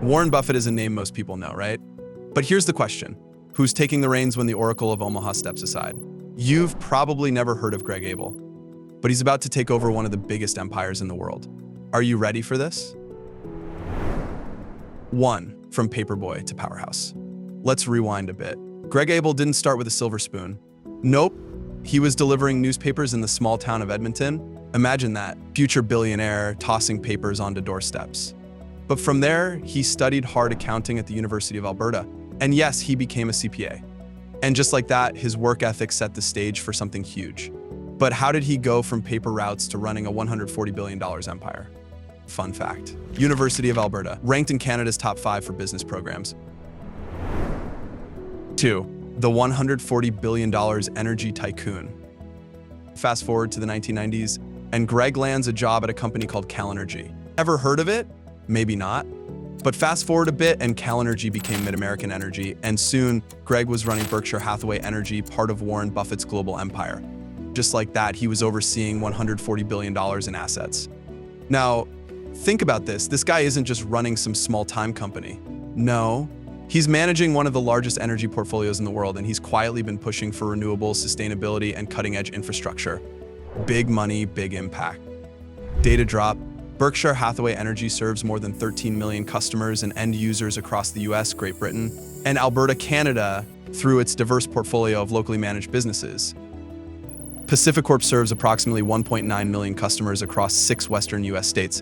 Warren Buffett is a name most people know, right? But here's the question. Who's taking the reins when the Oracle of Omaha steps aside? You've probably never heard of Greg Abel, but he's about to take over one of the biggest empires in the world. Are you ready for this? 1. From Paperboy to Powerhouse. Let's rewind a bit. Greg Abel didn't start with a silver spoon. Nope. He was delivering newspapers in the small town of Edmonton. Imagine that, future billionaire tossing papers onto doorsteps. But from there, he studied hard accounting at the University of Alberta. And yes, he became a CPA. And just like that, his work ethic set the stage for something huge. But how did he go from paper routes to running a $140 billion empire? Fun fact. University of Alberta, ranked in Canada's top 5 for business programs. 2. The $140 billion energy tycoon. Fast forward to the 1990s, and Greg lands a job at a company called Cal Energy. Ever heard of it? Maybe not. But fast forward a bit and Cal Energy became Mid-American Energy, and soon Greg was running Berkshire Hathaway Energy, part of Warren Buffett's global empire. Just like that, he was overseeing $140 billion in assets. Now, think about this. This guy isn't just running some small-time company. No, he's managing one of the largest energy portfolios in the world, and he's quietly been pushing for renewables, sustainability, and cutting-edge infrastructure. Big money, big impact. Data drop. Berkshire Hathaway Energy serves more than 13 million customers and end users across the US, Great Britain, and Alberta, Canada, through its diverse portfolio of locally managed businesses. PacifiCorp serves approximately 1.9 million customers across 6 western US states.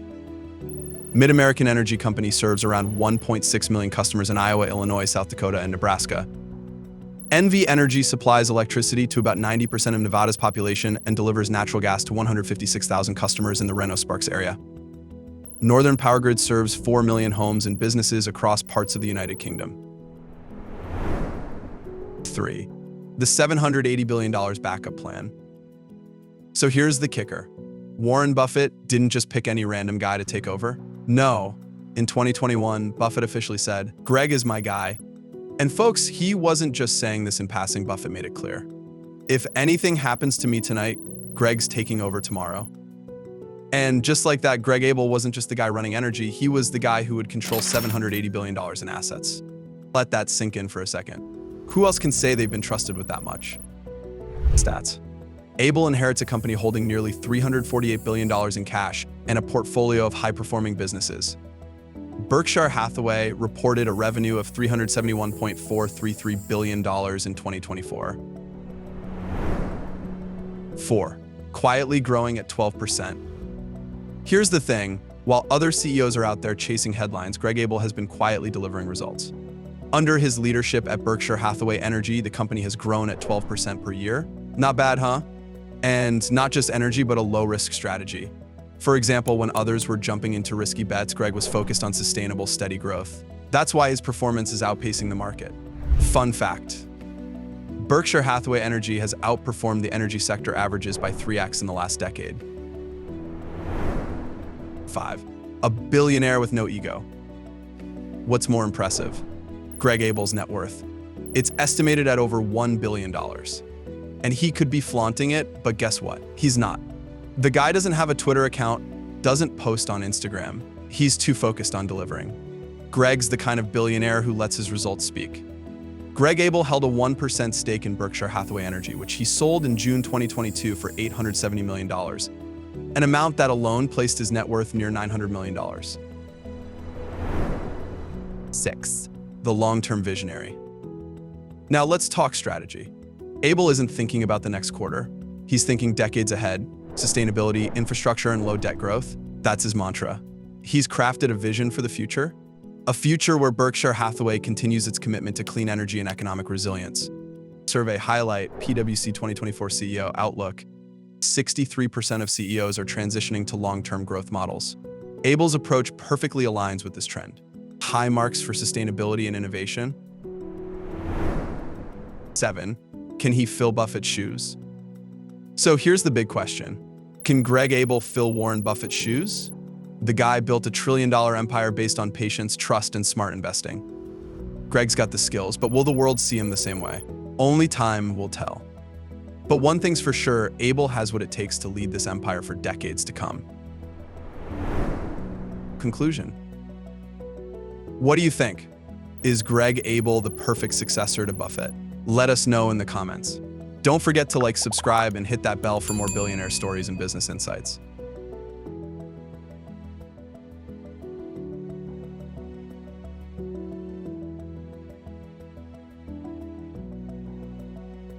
Mid-American Energy Company serves around 1.6 million customers in Iowa, Illinois, South Dakota, and Nebraska. NV Energy supplies electricity to about 90% of Nevada's population and delivers natural gas to 156,000 customers in the Reno-Sparks area. Northern Power Grid serves 4 million homes and businesses across parts of the United Kingdom. 3. The $780 billion backup plan. So here's the kicker. Warren Buffett didn't just pick any random guy to take over. No. In 2021, Buffett officially said, "Greg is my guy." And folks, he wasn't just saying this in passing. Buffett made it clear. If anything happens to me tonight, Greg's taking over tomorrow. And just like that, Greg Abel wasn't just the guy running energy, he was the guy who would control $780 billion in assets. Let that sink in for a second. Who else can say they've been trusted with that much? Stats. Abel inherits a company holding nearly $348 billion in cash and a portfolio of high-performing businesses. Berkshire Hathaway reported a revenue of $371.433 billion in 2024. 4. Quietly growing at 12%. Here's the thing, while other CEOs are out there chasing headlines, Greg Abel has been quietly delivering results. Under his leadership at Berkshire Hathaway Energy, the company has grown at 12% per year. Not bad, huh? And not just energy, but a low-risk strategy. For example, when others were jumping into risky bets, Greg was focused on sustainable, steady growth. That's why his performance is outpacing the market. Fun fact. Berkshire Hathaway Energy has outperformed the energy sector averages by 3x in the last decade. 5. A billionaire with no ego. What's more impressive? Greg Abel's net worth. It's estimated at over $1 billion. And he could be flaunting it, but guess what? He's not. The guy doesn't have a Twitter account, doesn't post on Instagram. He's too focused on delivering. Greg's the kind of billionaire who lets his results speak. Greg Abel held a 1% stake in Berkshire Hathaway Energy, which he sold in June 2022 for $870 million, an amount that alone placed his net worth near $900 million. 6. The long-term visionary. Now let's talk strategy. Abel isn't thinking about the next quarter. He's thinking decades ahead. Sustainability, infrastructure, and low debt growth. That's his mantra. He's crafted a vision for the future. A future where Berkshire Hathaway continues its commitment to clean energy and economic resilience. Survey highlight, PwC 2024 CEO Outlook. 63% of CEOs are transitioning to long-term growth models. Abel's approach perfectly aligns with this trend. High marks for sustainability and innovation. 7. Can he fill Buffett's shoes? So here's the big question. Can Greg Abel fill Warren Buffett's shoes? The guy built a trillion-dollar empire based on patience, trust, and smart investing. Greg's got the skills, but will the world see him the same way? Only time will tell. But one thing's for sure, Abel has what it takes to lead this empire for decades to come. Conclusion. What do you think? Is Greg Abel the perfect successor to Buffett? Let us know in the comments. Don't forget to subscribe, and hit that bell for more billionaire stories and business insights.